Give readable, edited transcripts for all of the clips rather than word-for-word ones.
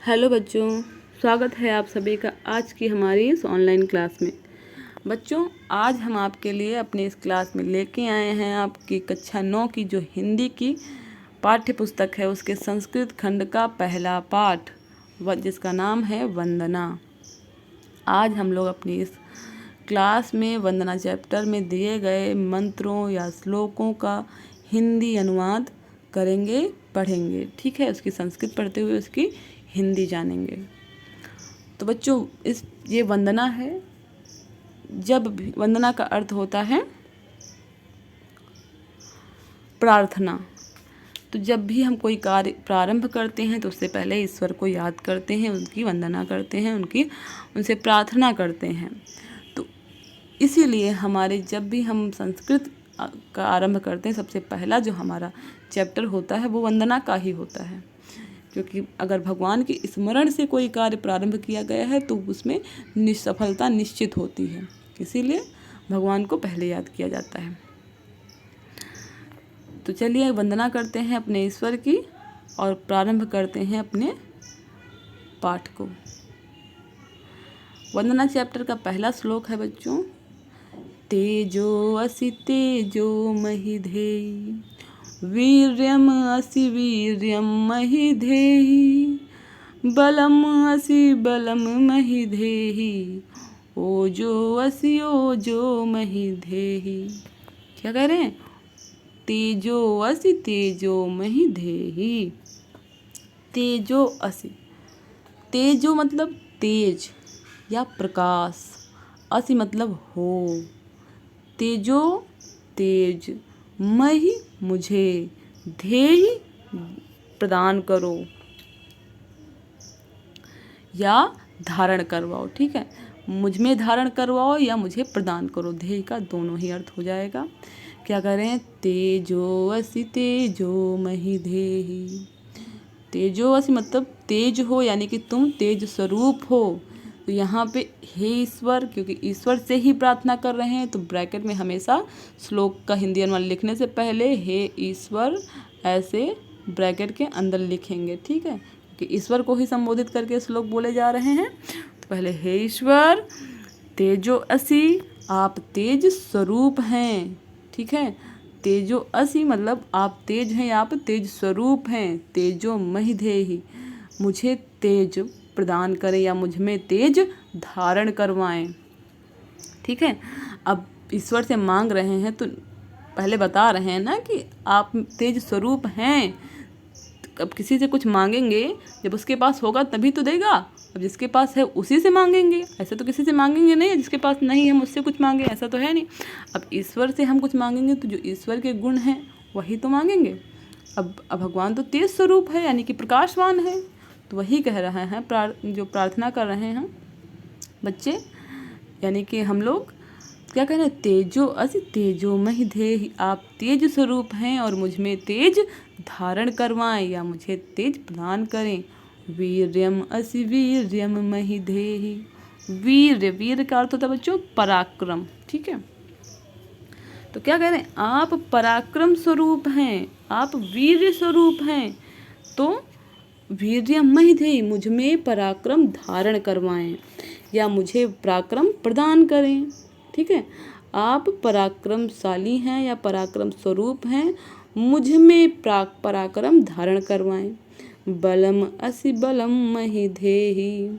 Hello बच्चों, स्वागत है आप सभी का आज की हमारी इस ऑनलाइन क्लास में। बच्चों, आज हम आपके लिए अपनी इस क्लास में लेके आए हैं आपकी कक्षा 9 की जो हिंदी की पाठ्य पुस्तक है उसके संस्कृत खंड का पहला पाठ जिसका नाम है वंदना। आज हम लोग अपनी इस क्लास में वंदना चैप्टर में दिए गए मंत्रों या श्लोकों का हिंदी अनुवाद करेंगे, पढ़ेंगे। ठीक है, उसकी संस्कृत पढ़ते हुए उसकी हिंदी जानेंगे। तो बच्चों, ये वंदना है। जब भी वंदना का अर्थ होता है प्रार्थना। तो जब भी हम कोई कार्य प्रारंभ करते हैं तो उससे पहले ईश्वर को याद करते हैं, उनकी वंदना करते हैं, उनसे प्रार्थना करते हैं। तो इसीलिए हमारे जब भी हम संस्कृत का आरंभ करते हैं सबसे पहला जो हमारा चैप्टर होता है वो वंदना का ही होता है, क्योंकि अगर भगवान के स्मरण से कोई कार्य प्रारंभ किया गया है तो उसमें सफलता निश्चित होती है। इसीलिए भगवान को पहले याद किया जाता है। तो चलिए वंदना करते हैं अपने ईश्वर की और प्रारंभ करते हैं अपने पाठ को। वंदना चैप्टर का पहला श्लोक है बच्चों, तेजो असि तेजो महिधेहि, वीर्यम असि वीर्यम महिधेहि, बलम असि बलम महिधेहि, ओजो असि ओजो महिधेहि। क्या कह रहे हैं? तेजो असि तेजो महिधेहि। तेजो असि, तेजो मतलब तेज या प्रकाश, असि मतलब हो। तेजो तेज, महि मुझे, धेहि प्रदान करो या धारण करवाओ। ठीक है, मुझ में धारण करवाओ या मुझे प्रदान करो, धेहि का दोनों ही अर्थ हो जाएगा। क्या करें? तेजो असि तेजो महिधेहि। तेजो असि मतलब तेज हो, यानी कि तुम तेज स्वरूप हो। तो यहाँ पे हे ईश्वर, क्योंकि ईश्वर से ही प्रार्थना कर रहे हैं तो ब्रैकेट में हमेशा श्लोक का हिंदी अनुवाद लिखने से पहले हे ईश्वर ऐसे ब्रैकेट के अंदर लिखेंगे। ठीक है, क्योंकि ईश्वर को ही संबोधित करके श्लोक बोले जा रहे हैं। तो पहले हे ईश्वर तेजो असि, आप तेज स्वरूप हैं। ठीक है, तेजो असि मतलब आप तेज हैं, आप तेज स्वरूप हैं। तेजो महिधेहि, मुझे तेज प्रदान करें या मुझ में तेज धारण करवाएं। ठीक है, अब ईश्वर से मांग रहे हैं तो पहले बता रहे हैं ना कि आप तेज स्वरूप हैं। अब किसी से कुछ मांगेंगे, जब उसके पास होगा तभी तो देगा। अब जिसके पास है उसी से मांगेंगे, ऐसे तो किसी से मांगेंगे नहीं, जिसके पास नहीं हम उससे कुछ मांगे, ऐसा तो है नहीं। अब ईश्वर से हम कुछ मांगेंगे तो जो ईश्वर के गुण हैं वही तो मांगेंगे। अब भगवान तो तेज स्वरूप है, यानी कि प्रकाशवान है, तो वही कह रहे हैं जो प्रार्थना कर रहे हैं बच्चे, यानी कि हम लोग क्या कह रहे हैं? तेजो असि तेजो महिधेहि, आप तेज स्वरूप हैं और मुझ में तेज धारण करवाएं या मुझे तेज प्रदान करें। वीर्यम असि वीर्यम महिधेहि। वीर, वीर का अर्थ होता है बच्चों पराक्रम। ठीक है, तो क्या कह रहे हैं? आप पराक्रम स्वरूप हैं, आप वीर स्वरूप हैं, तो वीर्यम महिधेहि, मुझ में पराक्रम धारण करवाएं या मुझे पराक्रम प्रदान करें। ठीक है, आप पराक्रमशाली हैं या पराक्रम स्वरूप हैं, मुझ में पराक्रम धारण करवाएं। बलम असि बलम महिधेहि,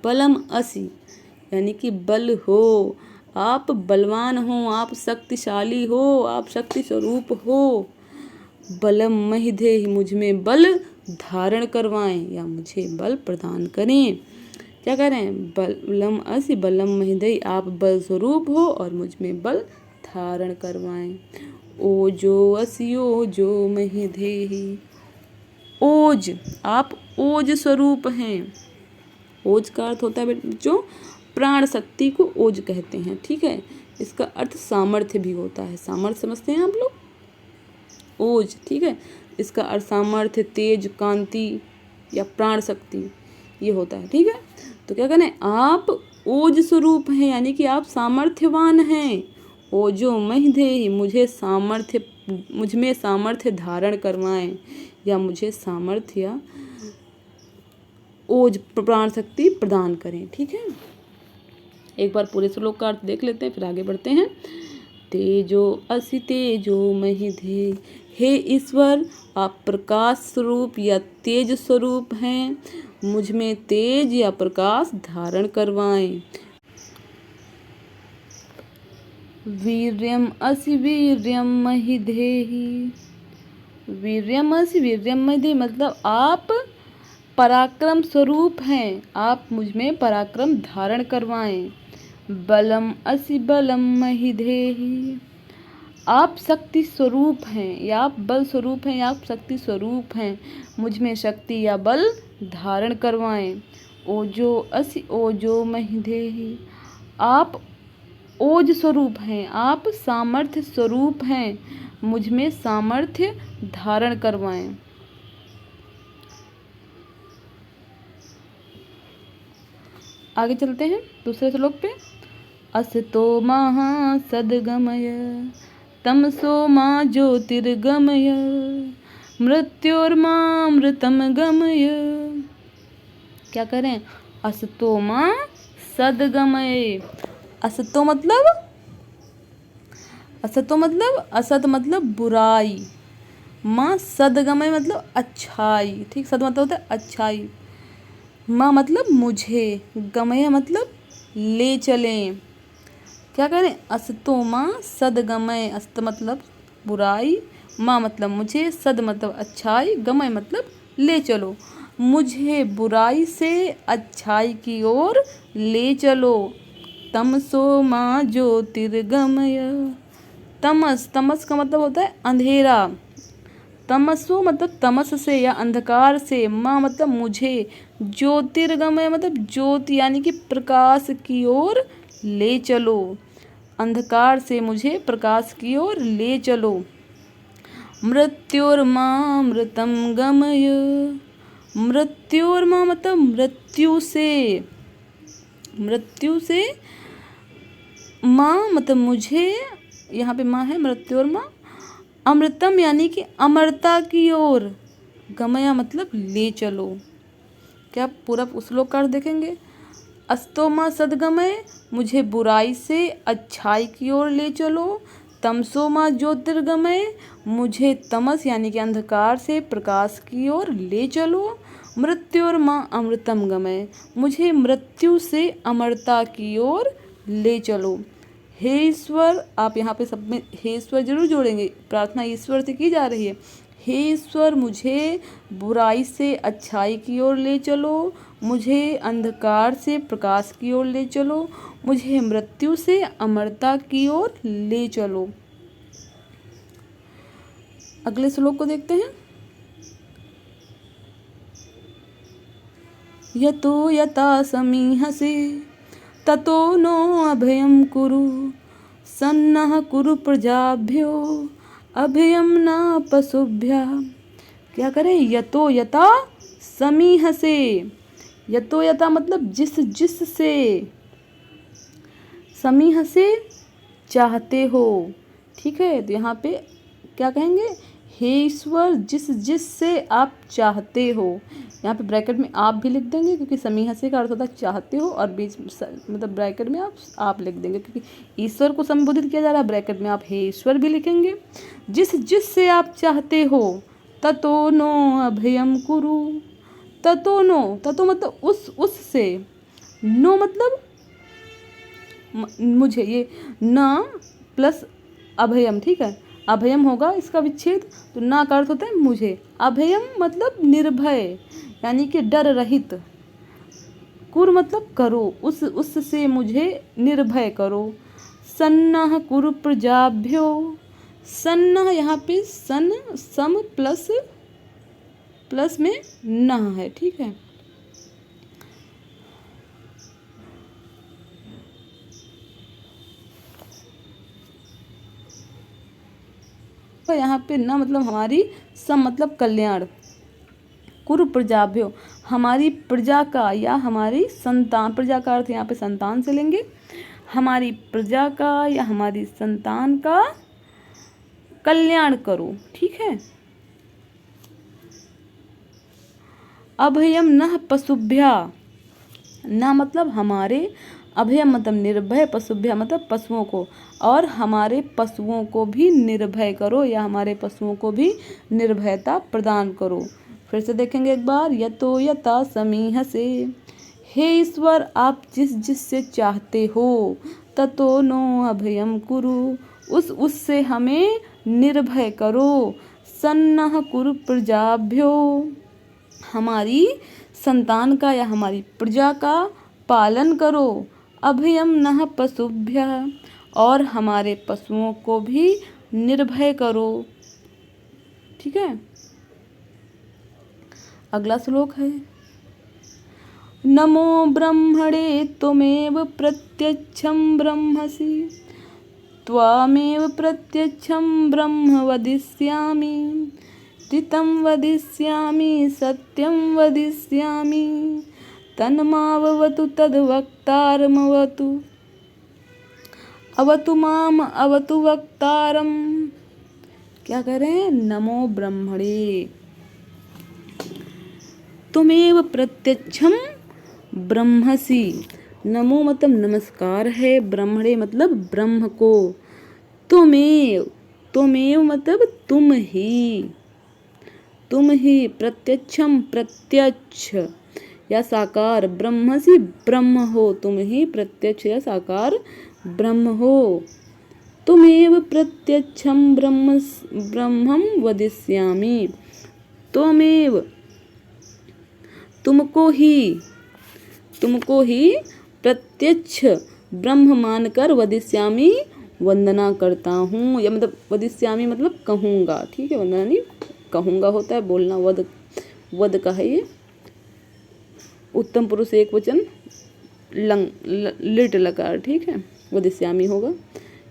बलम असि यानी कि बल हो, आप बलवान हो, आप शक्तिशाली हो, आप शक्ति स्वरूप हो। बलम महिधेहि, मुझ में बल धारण करवाएं या मुझे बल प्रदान करें। क्या कह रहे हैं? बलम असि बलम महिधेहि, आप बल स्वरूप हो और मुझ में बल धारण करवाएं। ओजो असि ओजो महिधेहि। ओज, आप ओज स्वरूप हैं। ओज का अर्थ होता है बच्चों प्राण शक्ति को ओज कहते हैं। ठीक है, इसका अर्थ सामर्थ्य भी होता है। सामर्थ्य समझते हैं आप लोग? ओज, ठीक है, इसका अर्थ सामर्थ्य, तेज, कांति या प्राण शक्ति ये होता है। ठीक है, तो क्या कहना है? आप ओज स्वरूप हैं, यानी कि आप सामर्थ्यवान हैं। ओजो महिधेहि, मुझ में सामर्थ्य धारण करवाएं या मुझे सामर्थ्य ओज प्राण शक्ति प्रदान करें। ठीक है, एक बार पूरे श्लोक का अर्थ देख लेते हैं, फिर आगे बढ़ते हैं। तेजो असि तेजो महि धे, हे ईश्वर आप प्रकाश स्वरूप या तेज स्वरूप हैं, मुझ में तेज या प्रकाश धारण करवाएं। वीर्यम असि वीर्यम महि धेहि, वीर्यम असि वीर्यम महि धेहि मतलब आप पराक्रम स्वरूप हैं, आप मुझ में पराक्रम धारण करवाएं। बलम असि बलम महि धेहि, आप शक्ति स्वरूप हैं या आप बल स्वरूप हैं या आप शक्ति स्वरूप हैं, मुझ में शक्ति या बल धारण करवाएं। ओजो असि ओजो महि धेहि, आप ओज स्वरूप हैं, आप सामर्थ्य स्वरूप हैं, मुझ में सामर्थ्य धारण करवाएं। आगे चलते हैं दूसरे श्लोक पे। असतो मा सद्गमय तमसो मा ज्योतिर्गमय मृत्योर्मामृतम गमय। क्या करें? असतो मा सद्गमय, असतो मतलब असत मतलब बुराई, माँ सद्गमय मतलब अच्छाई। ठीक, सद मतलब होता है अच्छाई, माँ मतलब मुझे, गमय मतलब ले चलें। क्या करें? असतो माँ सद्गमय, अस्त मतलब बुराई, माँ मतलब मुझे, सद मतलब अच्छाई, गमय मतलब ले चलो, मुझे बुराई से अच्छाई की ओर ले चलो। तमसो माँ ज्योतिर्गमय, तमस, तमस का मतलब होता है अंधेरा, तमसो मतलब तमस से या अंधकार से, माँ मतलब मुझे, ज्योतिर्गमय मतलब ज्योति यानी कि प्रकाश की ओर ले चलो, अंधकार से मुझे प्रकाश की ओर ले चलो। मृत्योर्मामृतम गमय, मृत्योर्मा मतलब मृत्यु से, मृत्यु से, माँ मतलब मुझे, यहाँ पे माँ है, मृत्योर्मा, अमृतम यानी कि अमरता की ओर, गमया मतलब ले चलो। क्या पूरा श्लोक का अर्थ देखेंगे? अस्तोमा सद्गमय मुझे बुराई से अच्छाई की ओर ले चलो, तमसोमा ज्योतिर्गमय मुझे तमस यानी कि अंधकार से प्रकाश की ओर ले चलो, मृत्योर्मा अमृतम गमय मुझे मृत्यु से अमरता की ओर ले चलो। हे ईश्वर, आप यहाँ पे सब में हे ईश्वर जरूर जोड़ेंगे, प्रार्थना ईश्वर से की जा रही है। हे ईश्वर मुझे बुराई से अच्छाई की ओर ले चलो, मुझे अंधकार से प्रकाश की ओर ले चलो, मुझे मृत्यु से अमरता की ओर ले चलो। अगले श्लोक को देखते हैं। यतो यथा समीहसे ततो नो अभयं कुरु, सन्नः कुरु प्रजाभ्यो अभयं न पशुभ्यः। क्या करें? यतो यथा समीहसे, यतो यथा मतलब जिस जिस से, समीह से चाहते हो। ठीक है, तो यहाँ पे क्या कहेंगे? हे ईश्वर जिस जिस से आप चाहते हो, यहाँ पे ब्रैकेट में आप भी लिख देंगे क्योंकि समीह से का अर्थ होता है चाहते हो, और बीच मतलब ब्रैकेट में आप लिख देंगे क्योंकि ईश्वर को संबोधित किया जा रहा है। ब्रैकेट में आप हे ईश्वर भी लिखेंगे। जिस जिस से आप चाहते हो, ततो नो अभयम कुरु, ततो नो, ततो मतलब उस से, नो मतलब मुझे, ये न प्लस अभयम। ठीक है, अभयम होगा इसका विच्छेद, तो ना का अर्थ होता है मुझे, अभयम मतलब निर्भय यानी कि डर रहित, कुर मतलब करो, उस से मुझे निर्भय करो। सन्नः कुरु प्रजाभ्यो, सन्नः यहाँ पे सन सम प्लस में न है। ठीक है, तो यहाँ पे न मतलब हमारी, सम मतलब कल्याण, कुरु प्रजाभ्यो हमारी प्रजा का या हमारी संतान, प्रजा का अर्थ यहाँ पे संतान से लेंगे, हमारी प्रजा का या हमारी संतान का कल्याण करो। ठीक है, अभयम नः पशुभ्या, न मतलब हमारे, अभयम मतलब निर्भय, पशुभ्या मतलब पशुओं को, और हमारे पशुओं को भी निर्भय करो या हमारे पशुओं को भी निर्भयता प्रदान करो। फिर से देखेंगे एक बार, यतो यथा समीह से, हे ईश्वर आप जिस जिससे चाहते हो, ततो नो अभयम कुरु, उससे हमें निर्भय करो, सन्नः कुरु प्रजाभ्यो, हमारी संतान का या हमारी प्रजा का पालन करो, अभयम नः पशुभ्यः, और हमारे पशुओं को भी निर्भय करो। ठीक है, अगला श्लोक है, नमो ब्रह्मणे त्वमेव प्रत्यक्षं ब्रह्मसि, त्वामेव प्रत्यक्षं ब्रह्म वदिष्यामि, ऋतं वदिष्यामि सत्यं वदिष्यामि, तन्मावतु तद्वक्तारमवतु, अवतु माम अवतु वक्तारम। क्या करें, नमो ब्रह्मणे त्वमेव प्रत्यक्षम ब्रह्मसि, नमो मतलब नमस्कार है, ब्रह्मणे मतलब ब्रह्म को, त्वमेव, त्वमेव मतलब तुम ही, प्रत्यक्षम प्रत्यक्ष या साकार, ब्रह्मसि ब्रह्म हो, तुम ही प्रत्यक्ष या साकार ब्रह्म हो, त्वमेव प्रत्यक्षम ब्रह्मं वदिष्यामि, त्वमेव तुमको ही प्रत्यक्ष ब्रह्म मानकर वदिष्यामि वंदना करता हूँ, या मतलब वदिष्यामि मतलब कहूँगा। ठीक है, वंदना नहीं कहूँगा होता है, बोलना वद का है ये, उत्तम पुरुष एक वचन लिट लकार। ठीक है, वदिष्यामि होगा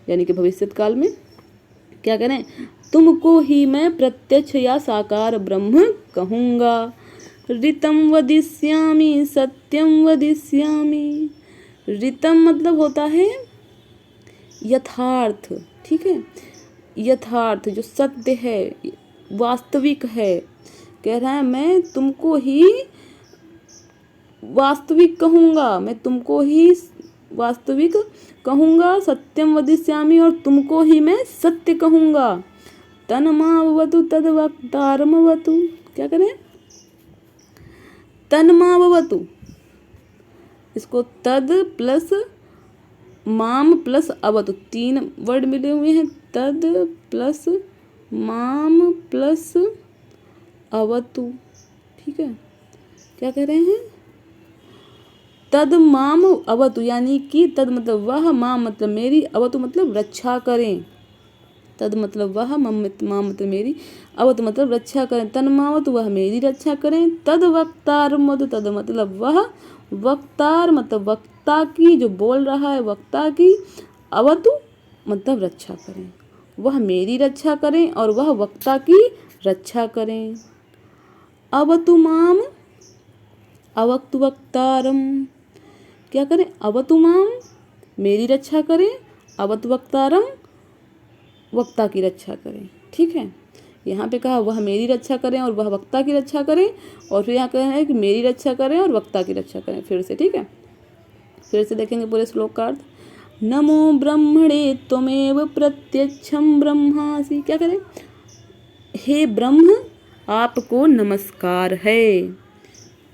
यानी कि भविष्यत काल में। क्या करें, तुमको ही मैं प्रत्यक्ष या साकार ब्रह्म कहूँगा, ऋतं वदिष्यामि सत्यं वदिष्यामि, ऋतं मतलब होता है यथार्थ। ठीक है, यथार्थ जो सत्य है, वास्तविक है, कह रहा है मैं तुमको ही वास्तविक कहूँगा, मैं तुमको ही वास्तविक कहूँगा, सत्यम वदिष्यामि और तुमको ही मैं सत्य कहूँगा, तन्मावतु तद्वक्तारमवतु। क्या करें, तन्मावतु, इसको तद प्लस माम प्लस अवतु, तीन वर्ड मिले हुए हैं, तद प्लस माम प्लस अवतु। ठीक है, क्या कह रहे हैं, तद माम अवतु, यानी कि तद मतलब वह, माम मतलब मेरी, अवतु मतलब रक्षा करें, तद मतलब वह, माम मतलब मेरी, अवतु मतलब रक्षा करें, तन्मावतु वह मेरी रक्षा करें, तद वक्तार मधु, तद मतलब वह, वक्तार मतलब वक्ता की, जो बोल रहा है वक्ता की, अवतु मतलब रक्षा करें, वह मेरी रक्षा करें और वह वक्ता की रक्षा करें, अवतु माम अवक्तु वक्तारम। क्या करें, अवतु माम मेरी रक्षा करें, अवतु वक्तारम वक्ता की रक्षा करें। ठीक है, यहाँ पे कहा वह मेरी रक्षा करें और वह वक्ता की रक्षा करें, और फिर यहाँ कह रहे हैं कि मेरी रक्षा करें और वक्ता की रक्षा करें। फिर से, ठीक है, फिर से देखेंगे पूरे श्लोक का अर्थ, नमो ब्रह्मणे त्वमेव प्रत्यक्षम ब्रह्मासि। क्या करें, हे ब्रह्म आपको नमस्कार है,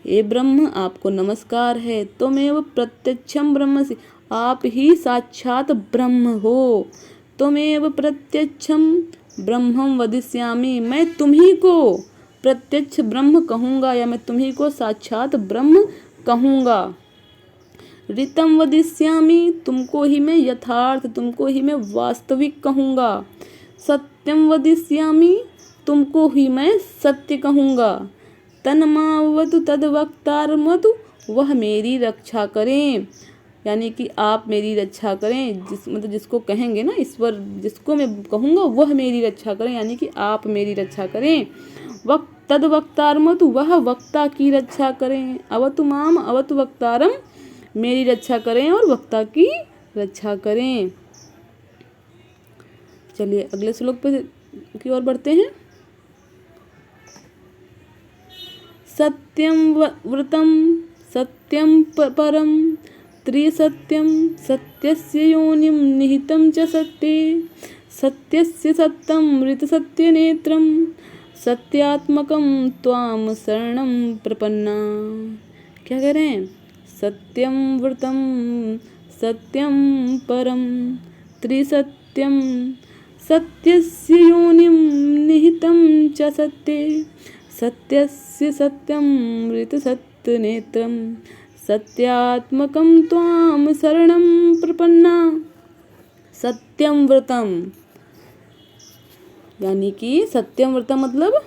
हे ब्रह्म आपको नमस्कार है, त्वमेव प्रत्यक्षम ब्रह्मसि आप ही साक्षात ब्रह्म हो, त्वमेव प्रत्यक्षम ब्रह्मं वदिष्यामि मैं तुम्ही को प्रत्यक्ष ब्रह्म कहूँगा या मैं तुम्ही को साक्षात ब्रह्म कहूँगा, ऋतं वदिष्यामि तुमको ही मैं यथार्थ, तुमको ही मैं वास्तविक कहूँगा, सत्यं वदिष्यामि तुमको ही मैं सत्य कहूँगा, तन्मावतु तद्वक्तारमवतु वह मेरी रक्षा करें, यानी कि आप मेरी रक्षा करें, मतलब जिसको कहेंगे ना ईश्वर, जिसको मैं कहूँगा वह मेरी रक्षा करें, यानी कि आप मेरी रक्षा करें, तद्वक्तारमवतु वह वक्ता की रक्षा करें, अवतु माम अवतु वक्तारम मेरी रक्षा करें और वक्ता की रक्षा करें। चलिए अगले श्लोक पे की ओर बढ़ते हैं। सत्यम व्रतम सत्यम परम त्रिसत्यम सत्यस्य योनिं निहितं च सत्ये सत्यस्य सत्यं ऋतसत्यनेत्रं सत्यात्मकं त्वां शरणं प्रपन्ना। क्या कह रहे हैं? सत्यम व्रतम सत्यम परम त्रिसत्यम सत्यस्य योनिं निहितं च सत्ये सत्यस्य सत्यं ऋतसत्यनेत्रं सत्यात्मकं त्वां शरणं प्रपन्ना। सत्यम व्रतम यानी कि सत्यम व्रतम मतलब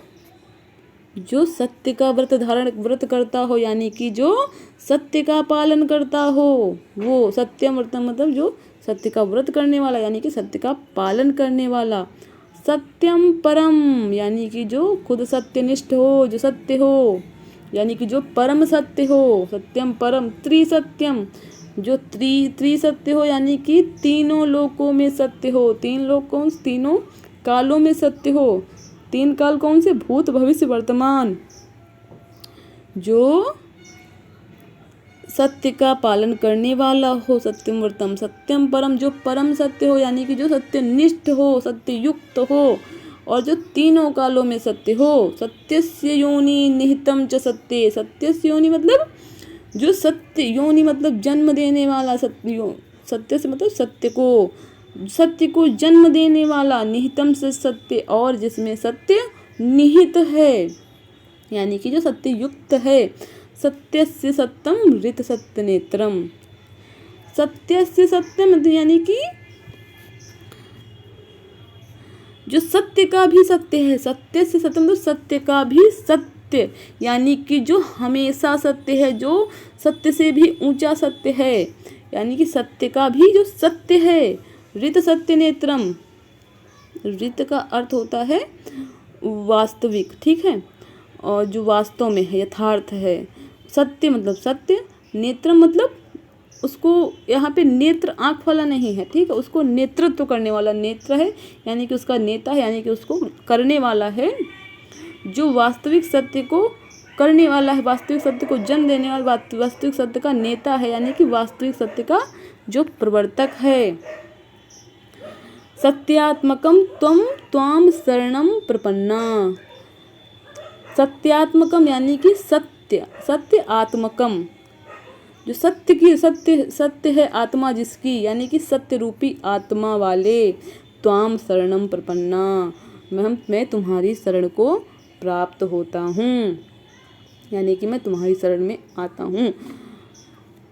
जो सत्य का व्रत करता हो, यानी कि जो सत्य का पालन करता हो वो सत्यम व्रतम मतलब जो सत्य का व्रत करने वाला, यानी कि सत्य का पालन करने वाला। सत्यम परम यानी कि जो खुद सत्यनिष्ठ हो, जो सत्य हो, यानी कि जो परम सत्य हो। सत्यम परम त्रिसत्यम जो त्रिसत्य हो, यानी कि तीनों लोकों में सत्य हो। तीन लोक कौन? तीनों कालों में सत्य हो। तीन काल कौन से? भूत भविष्य वर्तमान। जो सत्य का पालन करने वाला हो। सत्यम व्रतम सत्यम परम जो परम सत्य हो, यानी कि जो सत्यनिष्ठ हो, सत्य युक्त हो और जो तीनों कालों में सत्य हो। सत्यस्य योनि निहितम च सत्ये सत्यस्य योनि मतलब जो सत्य योनि मतलब जन्म देने वाला। सत्य से मतलब सत्य को जन्म देने वाला। निहितम से सत्य और जिसमें सत्य निहित है, यानी कि जो सत्य युक्त है। सत्यस्य सत्यम ऋत सत्य नेत्रम सत्यस्य सत्यम यानी कि जो सत्य का भी सत्य है। सत्य से सत्यम तो सत्य का भी सत्य, यानी कि जो हमेशा सत्य है, जो सत्य से भी ऊंचा सत्य है, यानी कि सत्य का भी जो सत्य है। ऋत सत्य नेत्रम ऋत का अर्थ होता है वास्तविक, ठीक है, और जो वास्तव में है, यथार्थ है। सत्य मतलब सत्य, नेत्रम मतलब उसको यहाँ पे नेत्र आँख वाला नहीं है, ठीक है, उसको नेतृत्व करने वाला नेत्र है, यानी कि उसका नेता है, यानी कि उसको करने वाला है। जो वास्तविक सत्य को करने वाला है, वास्तविक सत्य को जन्म देने वाला, वास्तविक सत्य का नेता है, यानी कि वास्तविक सत्य का जो प्रवर्तक है। सत्यात्मकम त्वाम शरणम प्रपन्ना सत्यात्मकम यानी कि सत्य आत्मकम जो सत्य है आत्मा जिसकी, यानी कि सत्य रूपी आत्मा वाले। त्वाम शरणम प्रपन्ना मैं तुम्हारी शरण को प्राप्त होता हूँ, यानी कि मैं तुम्हारी शरण में आता हूँ।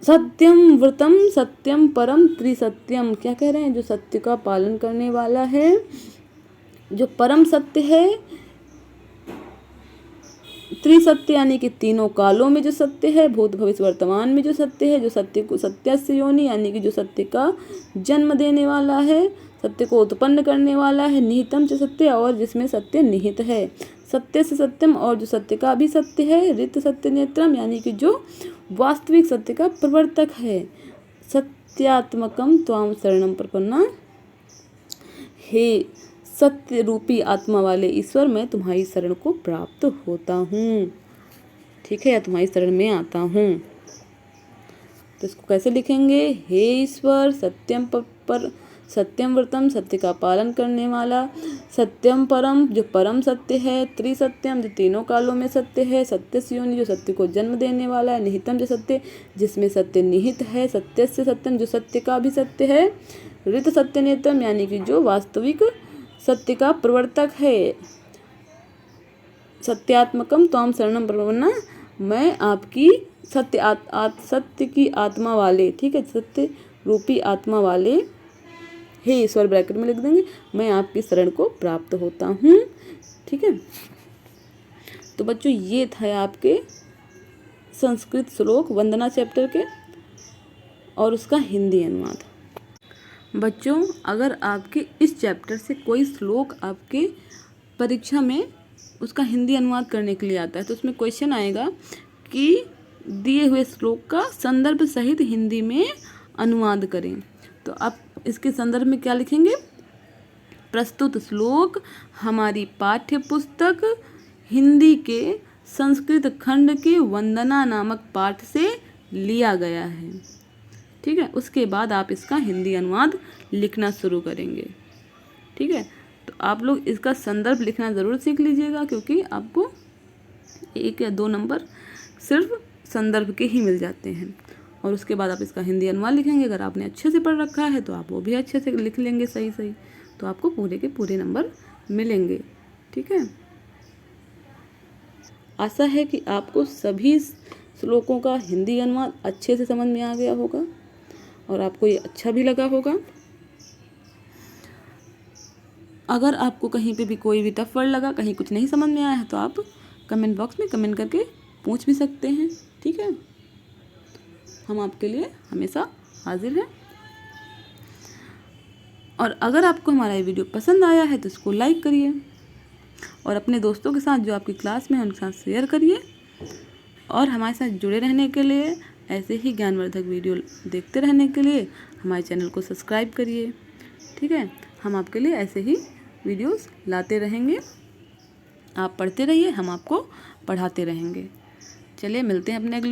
सत्यम व्रतम सत्यम परम त्रिसत्यम क्या कह रहे हैं? जो सत्य का पालन करने वाला है, जो परम सत्य है। त्रिसत्य यानी कि तीनों कालों में जो सत्य है, भूत भविष्य वर्तमान में जो सत्य है, जो सत्य को सत्यस्य योनि यानी कि जो सत्य का जन्म देने वाला है, सत्य को उत्पन्न करने वाला है। निहितम से सत्य और जिसमें सत्य निहित है। सत्य से सत्यम और जो सत्य का भी सत्य है। ऋत सत्य नेत्रम यानी कि जो वास्तविक सत्य का प्रवर्तक है। सत्यात्मकम त्वाम शरणम प्रपन्ना हे सत्य रूपी आत्मा वाले ईश्वर, मैं तुम्हारी शरण को प्राप्त होता हूँ, ठीक है, या तुम्हारी शरण में आता हूँ। तो इसको कैसे लिखेंगे? हे ईश्वर सत्यम व्रतम सत्य का पालन करने वाला, सत्यम परम जो परम सत्य है, त्रिसत्यम जो तीनों कालों में सत्य है, सत्यस्य योनि जो सत्य को जन्म देने वाला है, निहितम जो सत्य जिसमें सत्य निहित है, सत्यस्य सत्यम जो सत्य का भी सत्य है, ऋत सत्य नेत्रम यानी कि जो वास्तविक सत्य का प्रवर्तक है। सत्यात्मकम त्वाम शरणम प्रपन्ना मैं आपकी सत्य की आत्मा वाले, ठीक है, सत्य रूपी आत्मा वाले हे ईश्वर ब्रैकेट में लिख देंगे, मैं आपकी शरण को प्राप्त होता हूँ, ठीक है। तो बच्चों ये था आपके संस्कृत श्लोक वंदना चैप्टर के और उसका हिंदी अनुवाद। बच्चों अगर आपके इस चैप्टर से कोई श्लोक आपके परीक्षा में उसका हिंदी अनुवाद करने के लिए आता है तो उसमें क्वेश्चन आएगा कि दिए हुए श्लोक का संदर्भ सहित हिंदी में अनुवाद करें। तो आप इसके संदर्भ में क्या लिखेंगे? प्रस्तुत श्लोक हमारी पाठ्य पुस्तक हिंदी के संस्कृत खंड के वंदना नामक पाठ से लिया गया है। ठीक है, उसके बाद आप इसका हिंदी अनुवाद लिखना शुरू करेंगे। ठीक है, तो आप लोग इसका संदर्भ लिखना ज़रूर सीख लीजिएगा, क्योंकि आपको 1 या 2 नंबर सिर्फ संदर्भ के ही मिल जाते हैं। और उसके बाद आप इसका हिंदी अनुवाद लिखेंगे। अगर आपने अच्छे से पढ़ रखा है तो आप वो भी अच्छे से लिख लेंगे सही, तो आपको पूरे के पूरे नंबर मिलेंगे। ठीक है, आशा है कि आपको सभी श्लोकों का हिंदी अनुवाद अच्छे से समझ में आ गया होगा और आपको ये अच्छा भी लगा होगा। अगर आपको कहीं पे भी कोई भी टफ वर्ड लगा, कहीं कुछ नहीं समझ में आया है, तो आप कमेंट बॉक्स में कमेंट करके पूछ भी सकते हैं। ठीक है, हम आपके लिए हमेशा हाजिर हैं। और अगर आपको हमारा ये वीडियो पसंद आया है तो इसको लाइक करिए और अपने दोस्तों के साथ जो आपकी क्लास में है उनके साथ शेयर करिए। और हमारे साथ जुड़े रहने के लिए, ऐसे ही ज्ञानवर्धक वीडियो देखते रहने के लिए हमारे चैनल को सब्सक्राइब करिए। ठीक है, हम आपके लिए ऐसे ही वीडियोस लाते रहेंगे। आप पढ़ते रहिए, हम आपको पढ़ाते रहेंगे। चलिए, मिलते हैं अपने अगले